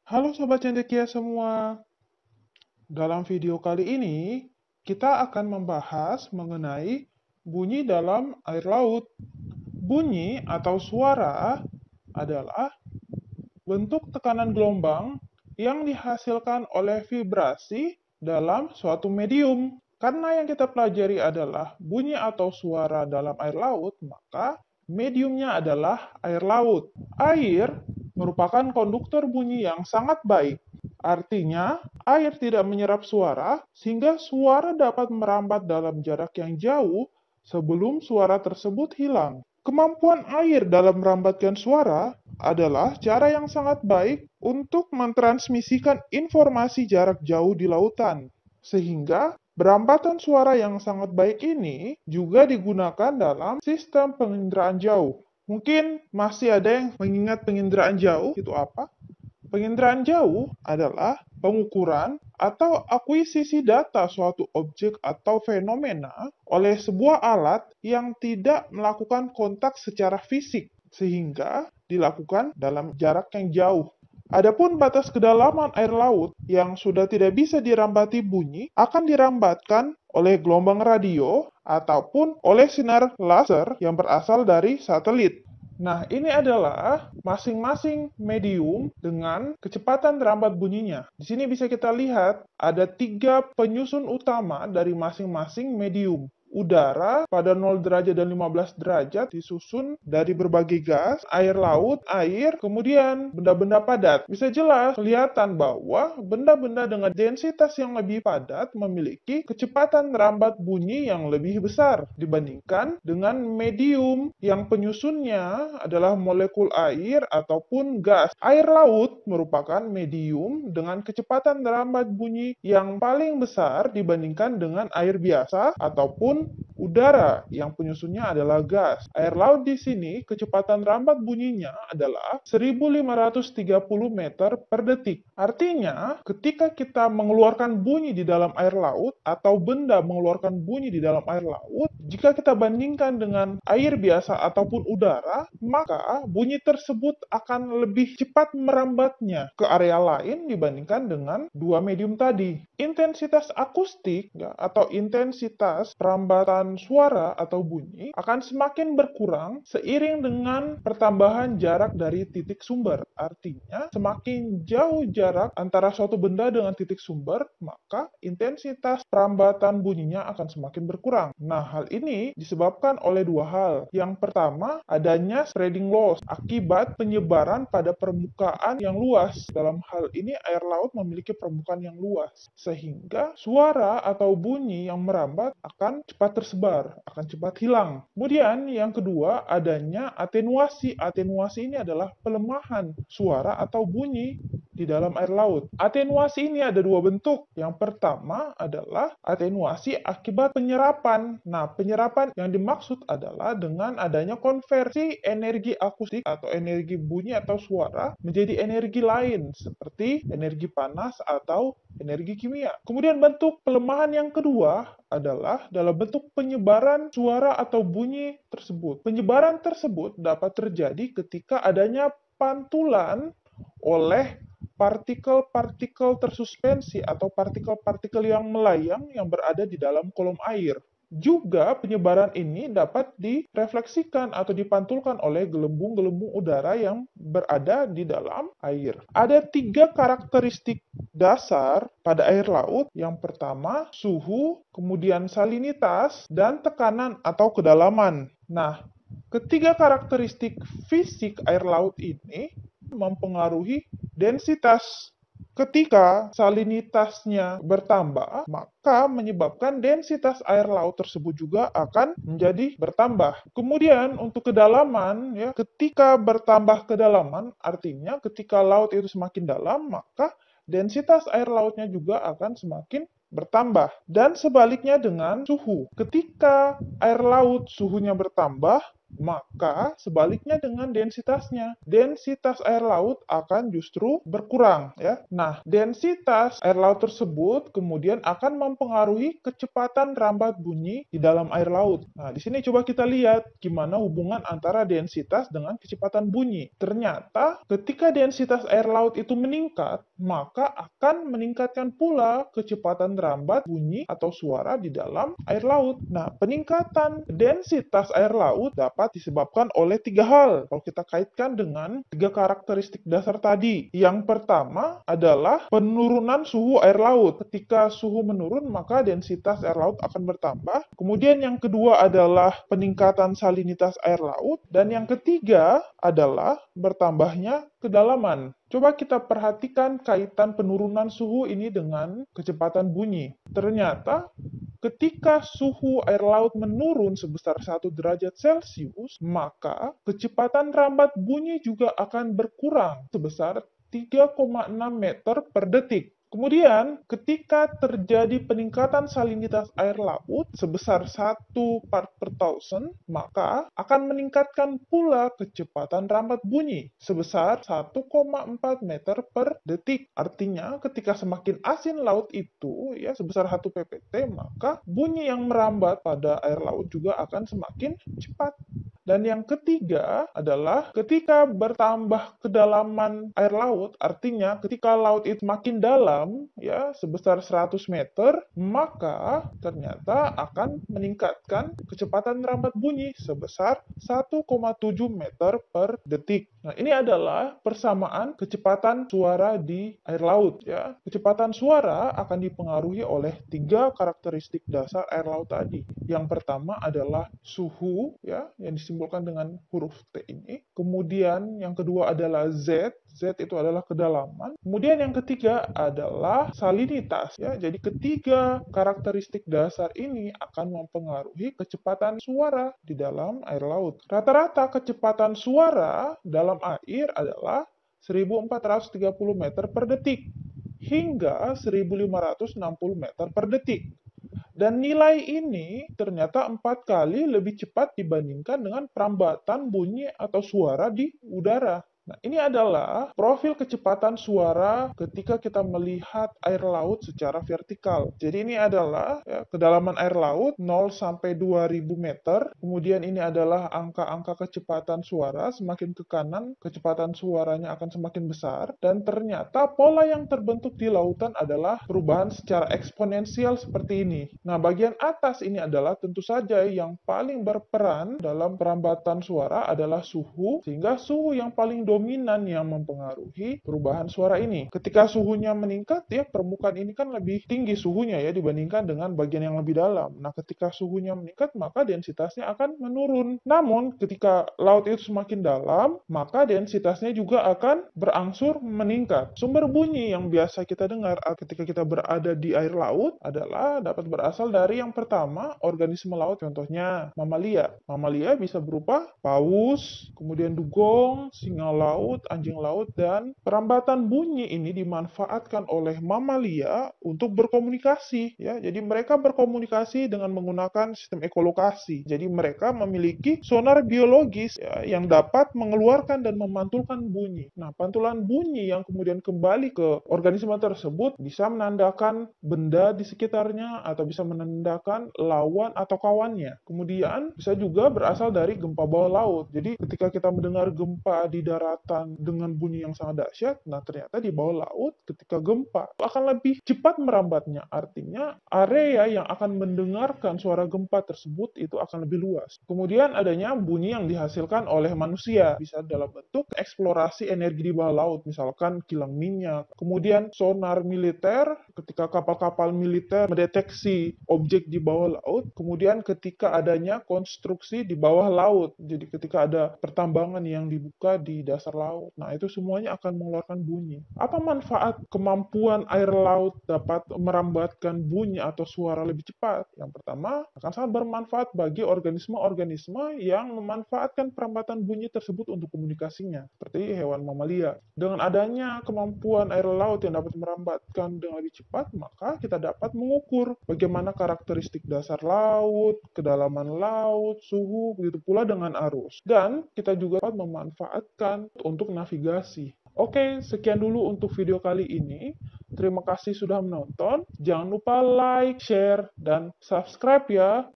Halo Sobat Cendekia semua. Dalam video kali ini, kita akan membahas mengenai bunyi dalam air laut. Bunyi atau suara adalah bentuk tekanan gelombang yang dihasilkan oleh vibrasi dalam suatu medium. Karena yang kita pelajari adalah bunyi atau suara dalam air laut, maka mediumnya adalah air laut. Air merupakan konduktor bunyi yang sangat baik. Artinya, air tidak menyerap suara, sehingga suara dapat merambat dalam jarak yang jauh sebelum suara tersebut hilang. Kemampuan air dalam merambatkan suara adalah cara yang sangat baik untuk mentransmisikan informasi jarak jauh di lautan. Sehingga berambatan suara yang sangat baik ini juga digunakan dalam sistem penginderaan jauh. Mungkin masih ada yang mengingat penginderaan jauh itu apa? Penginderaan jauh adalah pengukuran atau akuisisi data suatu objek atau fenomena oleh sebuah alat yang tidak melakukan kontak secara fisik, sehingga dilakukan dalam jarak yang jauh. Adapun batas kedalaman air laut yang sudah tidak bisa dirambati bunyi akan dirambatkan oleh gelombang radio ataupun oleh sinar laser yang berasal dari satelit. Nah, ini adalah masing-masing medium dengan kecepatan rambat bunyinya. Di sini bisa kita lihat ada 3 penyusun utama dari masing-masing medium. Udara pada 0 derajat dan 15 derajat disusun dari berbagai gas, air laut, air, kemudian benda-benda padat. Bisa jelas kelihatan bahwa benda-benda dengan densitas yang lebih padat memiliki kecepatan rambat bunyi yang lebih besar dibandingkan dengan medium yang penyusunnya adalah molekul air ataupun gas. Air laut merupakan medium dengan kecepatan rambat bunyi yang paling besar dibandingkan dengan air biasa ataupun udara yang penyusunnya adalah gas. Air laut di sini kecepatan rambat bunyinya adalah 1530 meter per detik. Artinya, ketika kita mengeluarkan bunyi di dalam air laut atau benda mengeluarkan bunyi di dalam air laut, jika kita bandingkan dengan air biasa ataupun udara, maka bunyi tersebut akan lebih cepat merambatnya ke area lain dibandingkan dengan dua medium tadi. Intensitas akustik atau intensitas perambatan suara atau bunyi akan semakin berkurang seiring dengan pertambahan jarak dari titik sumber. Artinya, semakin jauh jarak antara suatu benda dengan titik sumber, maka intensitas perambatan bunyinya akan semakin berkurang. Nah, hal ini disebabkan oleh dua hal. Yang pertama, adanya spreading loss akibat penyebaran pada permukaan yang luas. Dalam hal ini, air laut memiliki permukaan yang luas, sehingga suara atau bunyi yang merambat akan cepat tersebar, akan cepat hilang. Kemudian yang kedua, adanya atenuasi. Atenuasi ini adalah pelemahan suara atau bunyi di dalam air laut. Atenuasi ini ada dua bentuk. Yang pertama adalah atenuasi akibat penyerapan. Nah, penyerapan yang dimaksud adalah dengan adanya konversi energi akustik atau energi bunyi atau suara menjadi energi lain seperti energi panas atau energi kimia. Kemudian bentuk pelemahan yang kedua adalah dalam bentuk penyebaran suara atau bunyi tersebut. Penyebaran tersebut dapat terjadi ketika adanya pantulan oleh partikel-partikel tersuspensi atau partikel-partikel yang melayang yang berada di dalam kolom air. Juga penyebaran ini dapat direfleksikan atau dipantulkan oleh gelembung-gelembung udara yang berada di dalam air. Ada 3 karakteristik dasar pada air laut. Yang pertama, suhu, kemudian salinitas, dan tekanan atau kedalaman. Nah, ketiga karakteristik fisik air laut ini mempengaruhi densitas. Ketika salinitasnya bertambah, maka menyebabkan densitas air laut tersebut juga akan menjadi bertambah. Kemudian untuk kedalaman, ya, ketika bertambah kedalaman, artinya ketika laut itu semakin dalam, maka densitas air lautnya juga akan semakin bertambah. Dan sebaliknya dengan suhu. Ketika air laut suhunya bertambah, maka sebaliknya dengan densitasnya. Densitas air laut akan justru berkurang, ya. Nah, densitas air laut tersebut kemudian akan mempengaruhi kecepatan rambat bunyi di dalam air laut. Nah, di sini coba kita lihat gimana hubungan antara densitas dengan kecepatan bunyi. Ternyata ketika densitas air laut itu meningkat, maka akan meningkatkan pula kecepatan rambat bunyi atau suara di dalam air laut. Nah, peningkatan densitas air laut dapat disebabkan oleh 3 hal kalau kita kaitkan dengan 3 karakteristik dasar tadi. Yang pertama adalah penurunan suhu air laut. Ketika suhu menurun, maka densitas air laut akan bertambah. Kemudian yang kedua adalah peningkatan salinitas air laut. Dan yang ketiga adalah bertambahnya kedalaman. Coba kita perhatikan kaitan penurunan suhu ini dengan kecepatan bunyi. Ternyata ketika suhu air laut menurun sebesar 1 derajat Celcius, maka kecepatan rambat bunyi juga akan berkurang sebesar 3,6 meter per detik. Kemudian, ketika terjadi peningkatan salinitas air laut sebesar 1 part per thousand, maka akan meningkatkan pula kecepatan rambat bunyi sebesar 1,4 meter per detik. Artinya, ketika semakin asin laut itu ya sebesar 1 ppt, maka bunyi yang merambat pada air laut juga akan semakin cepat. Dan yang ketiga adalah ketika bertambah kedalaman air laut, artinya ketika laut itu makin dalam, ya sebesar 100 meter, maka ternyata akan meningkatkan kecepatan rambat bunyi sebesar 1,7 meter per detik. Nah, ini adalah persamaan kecepatan suara di air laut. Ya. Kecepatan suara akan dipengaruhi oleh 3 karakteristik dasar air laut tadi. Yang pertama adalah suhu, ya, yang disimbolkan dengan huruf T ini. Kemudian yang kedua adalah Z. Z itu adalah kedalaman. Kemudian yang ketiga adalah salinitas. Ya. Jadi ketiga karakteristik dasar ini akan mempengaruhi kecepatan suara di dalam air laut. Rata-rata kecepatan suara dalam air adalah 1430 meter per detik hingga 1560 meter per detik. Dan nilai ini ternyata 4 kali lebih cepat dibandingkan dengan perambatan bunyi atau suara di udara. Nah, ini adalah profil kecepatan suara ketika kita melihat air laut secara vertikal. Jadi ini adalah ya, kedalaman air laut 0 sampai 2000 meter. Kemudian ini adalah angka-angka kecepatan suara. Semakin ke kanan, kecepatan suaranya akan semakin besar. Dan ternyata pola yang terbentuk di lautan adalah perubahan secara eksponensial seperti ini. Nah, bagian atas ini adalah tentu saja yang paling berperan dalam perambatan suara adalah suhu, sehingga suhu yang paling dominan yang mempengaruhi perubahan suara ini. Ketika suhunya meningkat, ya permukaan ini kan lebih tinggi suhunya ya dibandingkan dengan bagian yang lebih dalam. Nah, ketika suhunya meningkat, maka densitasnya akan menurun. Namun, ketika laut itu semakin dalam, maka densitasnya juga akan berangsur meningkat. Sumber bunyi yang biasa kita dengar ketika kita berada di air laut adalah dapat berasal dari yang pertama, organisme laut, contohnya mamalia. Mamalia bisa berupa paus, kemudian dugong, singa laut, anjing laut, dan perambatan bunyi ini dimanfaatkan oleh mamalia untuk berkomunikasi. Ya, jadi mereka berkomunikasi dengan menggunakan sistem ekolokasi. Jadi mereka memiliki sonar biologis ya, yang dapat mengeluarkan dan memantulkan bunyi. Nah, pantulan bunyi yang kemudian kembali ke organisme tersebut bisa menandakan benda di sekitarnya atau bisa menandakan lawan atau kawannya. Kemudian bisa juga berasal dari gempa bawah laut. Jadi ketika kita mendengar gempa di daratan dengan bunyi yang sangat dahsyat, nah ternyata di bawah laut ketika gempa akan lebih cepat merambatnya. Artinya area yang akan mendengarkan suara gempa tersebut itu akan lebih luas. Kemudian adanya bunyi yang dihasilkan oleh manusia, bisa dalam bentuk eksplorasi energi di bawah laut, misalkan kilang minyak. Kemudian sonar militer, ketika kapal-kapal militer mendeteksi objek di bawah laut. Kemudian ketika adanya konstruksi di bawah laut, jadi ketika ada pertambangan yang dibuka di dasar dasar laut. Nah, itu semuanya akan mengeluarkan bunyi. Apa manfaat kemampuan air laut dapat merambatkan bunyi atau suara lebih cepat? Yang pertama, akan sangat bermanfaat bagi organisme-organisme yang memanfaatkan perambatan bunyi tersebut untuk komunikasinya, seperti hewan mamalia. Dengan adanya kemampuan air laut yang dapat merambatkan dengan lebih cepat, maka kita dapat mengukur bagaimana karakteristik dasar laut, kedalaman laut, suhu, begitu pula dengan arus. Dan kita juga dapat memanfaatkan untuk navigasi. Oke, sekian dulu untuk video kali ini. Terima kasih sudah menonton. Jangan lupa like, share, dan subscribe ya.